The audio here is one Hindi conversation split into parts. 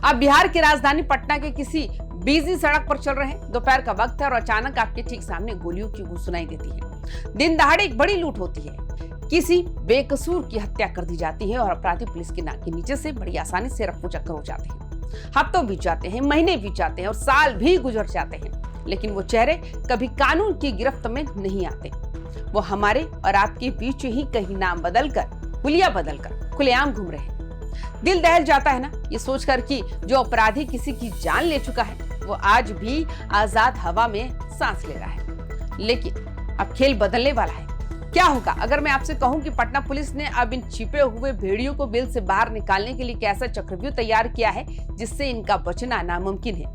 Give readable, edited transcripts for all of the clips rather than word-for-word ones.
आप बिहार की राजधानी पटना के किसी बिजी सड़क पर चल रहे हैं, दोपहर का वक्त है और अचानक आपके ठीक सामने गोलियों की गूंज सुनाई देती है। दिन दहाड़े एक बड़ी लूट होती है, किसी बेकसूर की हत्या कर दी जाती है और अपराधी पुलिस की नाक के नीचे से बड़ी आसानी से रफू चक्कर हो जाते हैं। हफ्तों बीत जाते हैं, महीने बीत जाते हैं और साल भी गुजर जाते हैं, लेकिन वो चेहरे कभी कानून की गिरफ्त में नहीं आते। वो हमारे और आपके बीच ही कहीं नाम बदलकर, हुलिया बदलकर खुलेआम घूम रहे हैं। दिल दहल जाता है ना, ये सोचकर कि जो अपराधी किसी की जान ले चुका है वो आज भी आजाद हवा में सांस ले रहा है। लेकिन अब खेल बदलने वाला है। क्या होगा अगर मैं आपसे कहूं कि पटना पुलिस ने अब इन छिपे हुए भेड़ियों को बिल से बाहर निकालने के लिए कैसा चक्रव्यूह तैयार किया है जिससे इनका बचना नामुमकिन है।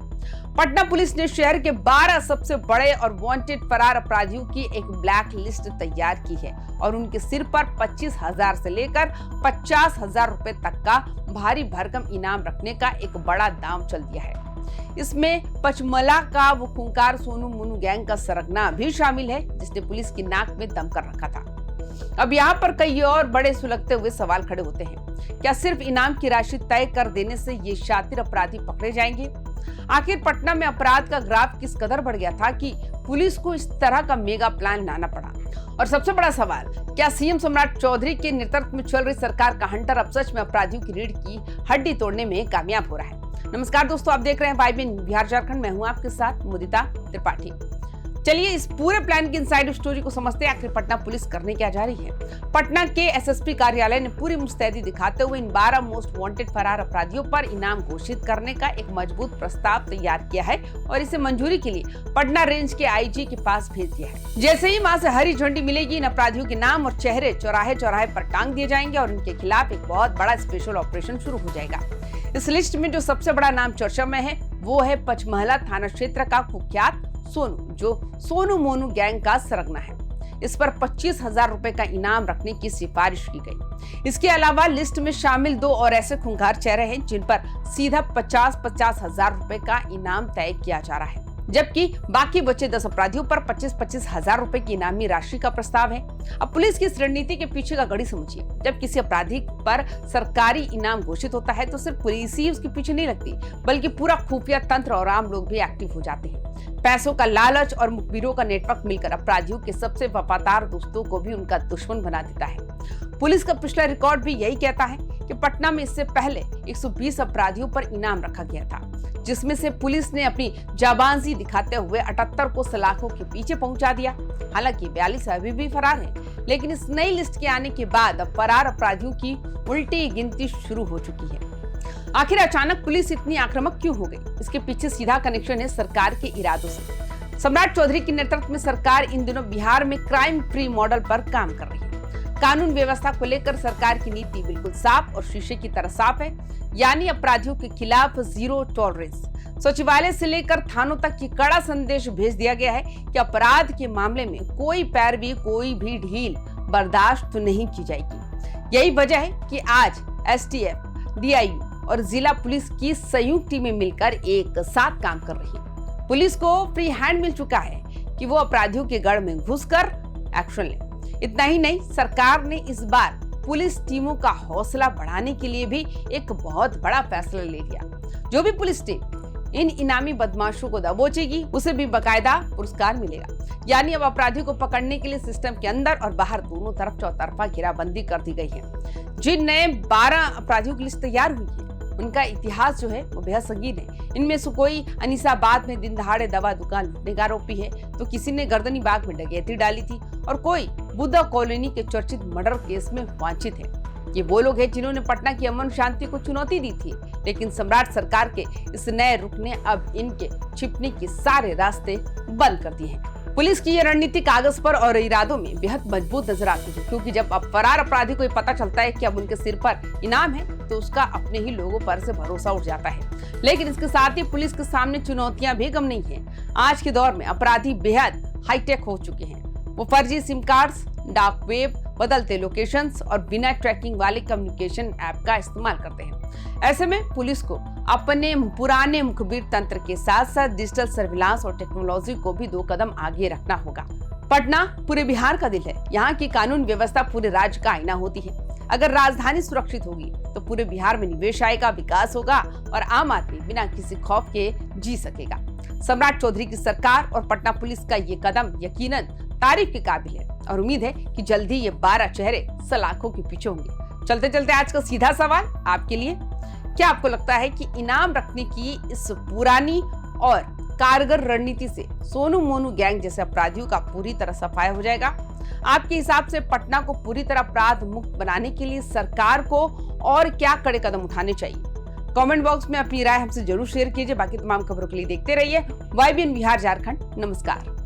पटना पुलिस ने शहर के 12 सबसे बड़े और वांटेड फरार अपराधियों की एक ब्लैक लिस्ट तैयार की है और उनके सिर पर 25,000 से लेकर 50,000 रुपए तक का भारी भरकम इनाम रखने का एक बड़ा दांव चल दिया है। इसमें पचमला का वो खूंखार सोनू मोनू गैंग का सरगना भी शामिल है जिसने पुलिस की नाक में दम कर रखा था। अब यहाँ पर कई और बड़े सुलगते हुए सवाल खड़े होते हैं। क्या सिर्फ इनाम की राशि तय कर देने से ये शातिर अपराधी पकड़े जाएंगे? आखिर पटना में अपराध का ग्राफ किस कदर बढ़ गया था कि पुलिस को इस तरह का मेगा प्लान लाना पड़ा? और सबसे बड़ा सवाल, क्या सीएम सम्राट चौधरी के नेतृत्व में चल रही सरकार का हंटर अब सच में अपराधियों की रीढ़ की हड्डी तोड़ने में कामयाब हो रहा है? नमस्कार दोस्तों, आप देख रहे हैं वाइबीएन बिहार झारखंड। मैं हूं आपके साथ मुदिता त्रिपाठी। चलिए इस पूरे प्लान की इनसाइड स्टोरी को समझते हैं। आखिर पटना पुलिस करने क्या जा रही है। पटना के एसएसपी कार्यालय ने पूरी मुस्तैदी दिखाते हुए इन 12 मोस्ट वांटेड फरार अपराधियों पर इनाम घोषित करने का एक मजबूत प्रस्ताव तैयार किया है और इसे मंजूरी के लिए पटना रेंज के आईजी के पास भेज दिया है। जैसे ही वहां से हरी झंडी मिलेगी, इन अपराधियों के नाम और चेहरे चौराहे चौराहे पर टांग दिए जाएंगे और उनके खिलाफ एक बहुत बड़ा स्पेशल ऑपरेशन शुरू हो जाएगा। इस लिस्ट में जो सबसे बड़ा नाम चर्चा में है वो है पचमहला थाना क्षेत्र का कुख्यात सोनू, जो सोनू मोनू गैंग का सरगना है। इस पर 25,000 रुपए का इनाम रखने की सिफारिश की गई। इसके अलावा लिस्ट में शामिल 2 और ऐसे खूंखार चेहरे हैं जिन पर सीधा 50,000 रुपए का इनाम तय किया जा रहा है, जबकि बाकी बचे 10 अपराधियों पर 25,000 रुपए की इनामी राशि का प्रस्ताव है। अब पुलिस की इस रणनीति के पीछे का गढ़ी समझिए। जब किसी अपराधी पर सरकारी इनाम घोषित होता है तो सिर्फ पुलिस ही उसके पीछे नहीं लगती, बल्कि पूरा खुफिया तंत्र और आम लोग भी एक्टिव हो जाते हैं। पैसों का लालच और मुखबिरों का नेटवर्क मिलकर अपराधियों के सबसे वफादार दोस्तों को भी उनका दुश्मन बना देता है। पुलिस का पिछला रिकॉर्ड भी यही कहता है कि पटना में इससे पहले 120 अपराधियों पर इनाम रखा गया था, जिसमें से पुलिस ने अपनी जाबाजी दिखाते हुए 78 को सलाखों के पीछे पहुंचा दिया। हालांकि 42 अभी भी फरार हैं, लेकिन इस नई लिस्ट के आने के बाद अब फरार अपराधियों की उल्टी गिनती शुरू हो चुकी है। आखिर अचानक पुलिस इतनी आक्रामक क्यों हो गई? इसके पीछे सीधा कनेक्शन है सरकार के इरादों से। सम्राट चौधरी के नेतृत्व में सरकार इन दिनों बिहार में क्राइम फ्री मॉडल पर काम कर रही है। कानून व्यवस्था को लेकर सरकार की नीति बिल्कुल साफ और शीशे की तरह साफ है, यानी अपराधियों के खिलाफ जीरो टॉलरेंस। सचिवालय से लेकर थानों तक ये कड़ा संदेश भेज दिया गया है कि अपराध के मामले में कोई पैरवी, कोई भी ढील बर्दाश्त नहीं की जाएगी। यही वजह है कि आज एसटीएफ, डीआईयू और जिला पुलिस की संयुक्त टीमें मिलकर एक साथ काम कर रही है। पुलिस को फ्री हैंड मिल चुका है कि वो अपराधियों के गढ़ में घुसकर एक्शन ले। इतना ही नहीं, सरकार ने इस बार पुलिस टीमों का हौसला बढ़ाने के लिए भी एक बहुत बड़ा फैसला ले लिया। जो भी पुलिस टीम इन इनामी बदमाशों को दबोचेगी उसे भी बकायदा पुरस्कार मिलेगा। यानी अब अपराधियों को पकड़ने के लिए सिस्टम के अंदर और बाहर दोनों तरफ चौतरफा घेराबंदी कर दी गई है। जिन नए 12 अपराधियों की लिस्ट तैयार हुई है उनका इतिहास जो है वो बेहद संगीन है। इनमें से कोई अनीसाबाद में दिन दहाड़े दवा दुकान लूटने का आरोपी है, तो किसी ने गर्दनी बाग में डकैती डाली थी और कोई बुद्धा कॉलोनी के चर्चित मर्डर केस में वांछित है। ये वो लोग हैं जिन्होंने पटना की अमन शांति को चुनौती दी थी, लेकिन सम्राट सरकार के इस नए रुख ने अब इनके छिपने के सारे रास्ते बंद कर दिए हैं। पुलिस की ये रणनीति कागज पर और इरादों में बेहद मजबूत नजर आती है, क्योंकि जब अब फरार अपराधी को पता चलता है कि अब उनके सिर पर इनाम है तो उसका अपने ही लोगों पर से भरोसा उठ जाता है। लेकिन इसके साथ ही पुलिस के सामने चुनौतियां भी कम नहीं है। आज के दौर में अपराधी बेहद हाईटेक हो चुके हैं। वो फर्जी सिम कार्ड्स, डार्क वेब, बदलते लोकेशंस और बिना ट्रैकिंग वाले कम्युनिकेशन ऐप का इस्तेमाल करते हैं। ऐसे में पुलिस को अपने पुराने मुखबिर तंत्र के साथ साथ डिजिटल सर्विलांस और टेक्नोलॉजी को भी 2 कदम आगे रखना होगा। पटना पूरे बिहार का दिल है। यहाँ की कानून व्यवस्था पूरे राज्य का आईना होती है। अगर राजधानी सुरक्षित होगी तो पूरे बिहार में निवेश आएगा, विकास होगा और आम आदमी बिना किसी खौफ के जी सकेगा। सम्राट चौधरी की सरकार और पटना पुलिस का ये कदम यकीनन तारीफ के काबिल है और उम्मीद है कि जल्द ही ये 12 चेहरे सलाखों के पीछे होंगे। चलते चलते आज का सीधा सवाल आपके लिए, क्या आपको लगता है कि इनाम रखने की इस पुरानी और कारगर रणनीति से सोनू मोनू गैंग जैसे अपराधियों का पूरी तरह सफाया हो जाएगा? आपके हिसाब से पटना को पूरी तरह अपराध मुक्त बनाने के लिए सरकार को और क्या कड़े कदम उठाने चाहिए? कमेंट बॉक्स में अपनी राय हमसे जरूर शेयर कीजिए। बाकी तमाम खबरों के लिए देखते रहिए YBN बिहार झारखंड। नमस्कार।